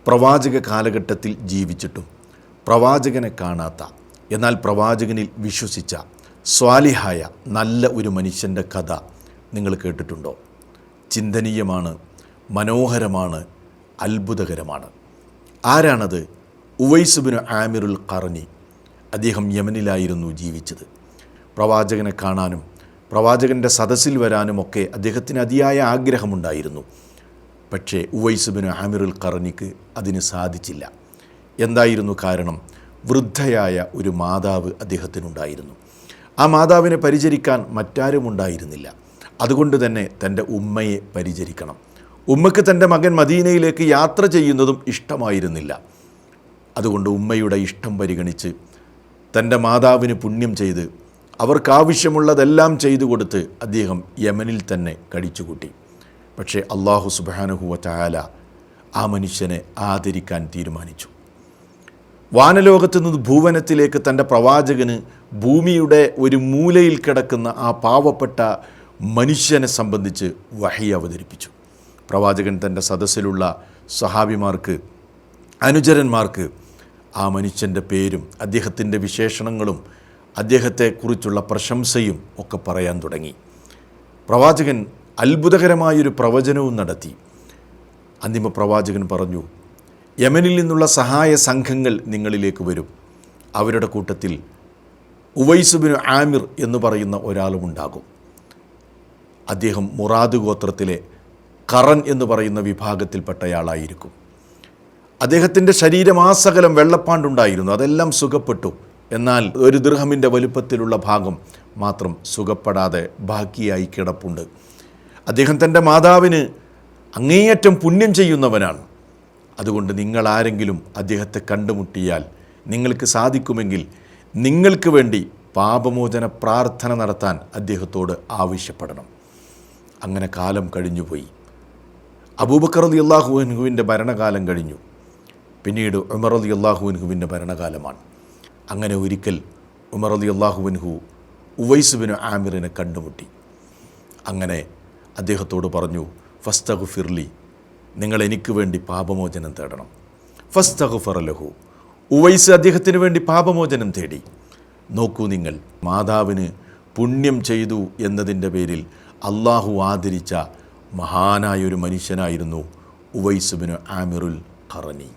പ്രവാചക കാലഘട്ടത്തിൽ ജീവിച്ചിട്ടും പ്രവാചകനെ കാണാത്ത, എന്നാൽ പ്രവാചകനിൽ വിശ്വസിച്ച സ്വാലിഹായ നല്ല ഒരു മനുഷ്യൻ്റെ കഥ നിങ്ങൾ കേട്ടിട്ടുണ്ടോ? ചിന്തനീയമാണ്, മനോഹരമാണ്, അത്ഭുതകരമാണ്. ആരാണത്? Uwais bin Amirul Qarni. അദ്ദേഹം യമനിലായിരുന്നു ജീവിച്ചത്. പ്രവാചകനെ കാണാനും പ്രവാചകൻ്റെ സദസ്സിൽ വരാനുമൊക്കെ അദ്ദേഹത്തിന് അതിയായ ആഗ്രഹമുണ്ടായിരുന്നു. പക്ഷേ ഉവൈസ് ബിൻ ആമിറുൽ ഖറനിക്ക് അതിന് സാധിച്ചില്ല. എന്തായിരുന്നു കാരണം? വൃദ്ധയായ ഒരു മാതാവ് അദ്ദേഹത്തിനുണ്ടായിരുന്നു. ആ മാതാവിനെ പരിചരിക്കാൻ മറ്റാരും ഉണ്ടായിരുന്നില്ല. അതുകൊണ്ട് തന്നെ തൻ്റെ ഉമ്മയെ പരിചരിക്കണം. ഉമ്മയ്ക്ക് തൻ്റെ മകൻ മദീനയിലേക്ക് യാത്ര ചെയ്യുന്നതും ഇഷ്ടമായിരുന്നില്ല. അതുകൊണ്ട് ഉമ്മയുടെ ഇഷ്ടം പരിഗണിച്ച് തൻ്റെ മാതാവിന് പുണ്യം ചെയ്ത് അവർക്കാവശ്യമുള്ളതെല്ലാം ചെയ്തു കൊടുത്ത് അദ്ദേഹം യമനിൽ തന്നെ കഴിച്ചുകൂട്ടി. പക്ഷേ അല്ലാഹു സുബ്ഹാനഹു വ തആല ആ മനുഷ്യനെ ആദരിക്കാൻ തീരുമാനിച്ചു. വാനലോകത്ത് നിന്ന് ഭൂവനത്തിലേക്ക് തൻ്റെ പ്രവാചകന് ഭൂമിയുടെ ഒരു മൂലയിൽ കിടക്കുന്ന ആ പാവപ്പെട്ട മനുഷ്യനെ സംബന്ധിച്ച് വഹി അവതരിപ്പിച്ചു. പ്രവാചകൻ തൻ്റെ സദസ്സിലുള്ള സഹാബിമാർക്ക്, അനുചരന്മാർക്ക് ആ മനുഷ്യൻ്റെ പേരും അദ്ദേഹത്തിൻ്റെ വിശേഷണങ്ങളും അദ്ദേഹത്തെക്കുറിച്ചുള്ള പ്രശംസയും ഒക്കെ പറയാൻ തുടങ്ങി. പ്രവാചകൻ അത്ഭുതകരമായൊരു പ്രവചനവും നടത്തി. അന്തിമ പ്രവാചകൻ പറഞ്ഞു, യമനിൽ നിന്നുള്ള സഹായ സംഘങ്ങൾ നിങ്ങളിലേക്ക് വരും. അവരുടെ കൂട്ടത്തിൽ ഉവൈസ് ബിൻ ആമിർ എന്ന് പറയുന്ന ഒരാളും ഉണ്ടാകും. അദ്ദേഹം മുറാദ് ഗോത്രത്തിലെ ഖറൻ എന്ന് പറയുന്ന വിഭാഗത്തിൽപ്പെട്ടയാളായിരിക്കും. അദ്ദേഹത്തിൻ്റെ ശരീരമാസകലം വെള്ളപ്പാണ്ടുണ്ടായിരുന്നു. അതെല്ലാം സുഖപ്പെട്ടു. എന്നാൽ ഒരു ദിർഹമിൻ്റെ വലുപ്പത്തിലുള്ള ഭാഗം മാത്രം സുഖപ്പെടാതെ ബാക്കിയായി കിടപ്പുണ്ട്. അദ്ദേഹം തൻ്റെ മാതാവിന് അങ്ങേയറ്റം പുണ്യം ചെയ്യുന്നവനാണ്. അതുകൊണ്ട് നിങ്ങളാരെങ്കിലും അദ്ദേഹത്തെ കണ്ടുമുട്ടിയാൽ നിങ്ങൾക്ക് സാധിക്കുമെങ്കിൽ നിങ്ങൾക്ക് വേണ്ടി പാപമോചന പ്രാർത്ഥന നടത്താൻ അദ്ദേഹത്തോട് ആവശ്യപ്പെടണം. അങ്ങനെ കാലം കഴിഞ്ഞുപോയി. അബൂബക്കർ റളിയല്ലാഹു അൻഹുവിൻ്റെ ഭരണകാലം കഴിഞ്ഞു. പിന്നീട് ഉമർ റളിയല്ലാഹു അൻഹുവിൻ്റെ ഭരണകാലമാണ്. അങ്ങനെ ഒരിക്കൽ ഉമർ റളിയല്ലാഹു അൻഹു ഉവൈസ് ബിൻ ആമിറിനെ കണ്ടുമുട്ടി. അങ്ങനെ അദ്ദേഹത്തോട് പറഞ്ഞു, ഫസ്തഗ്ഫിർലി, നിങ്ങൾ എനിക്ക് വേണ്ടി പാപമോചനം തേടണം. ഫസ്തഗ്ഫറ ലഹു, ഉവൈസ് അദ്ദേഹത്തിന് വേണ്ടി പാപമോചനം തേടി. നോക്കൂ, നിങ്ങൾ മാതാവിന് പുണ്യം ചെയ്തു എന്നതിൻ്റെ പേരിൽ അള്ളാഹു ആദരിച്ച മഹാനായൊരു മനുഷ്യനായിരുന്നു ഉവൈസ് ബിൻ ആമിറുൽ ഖറനി.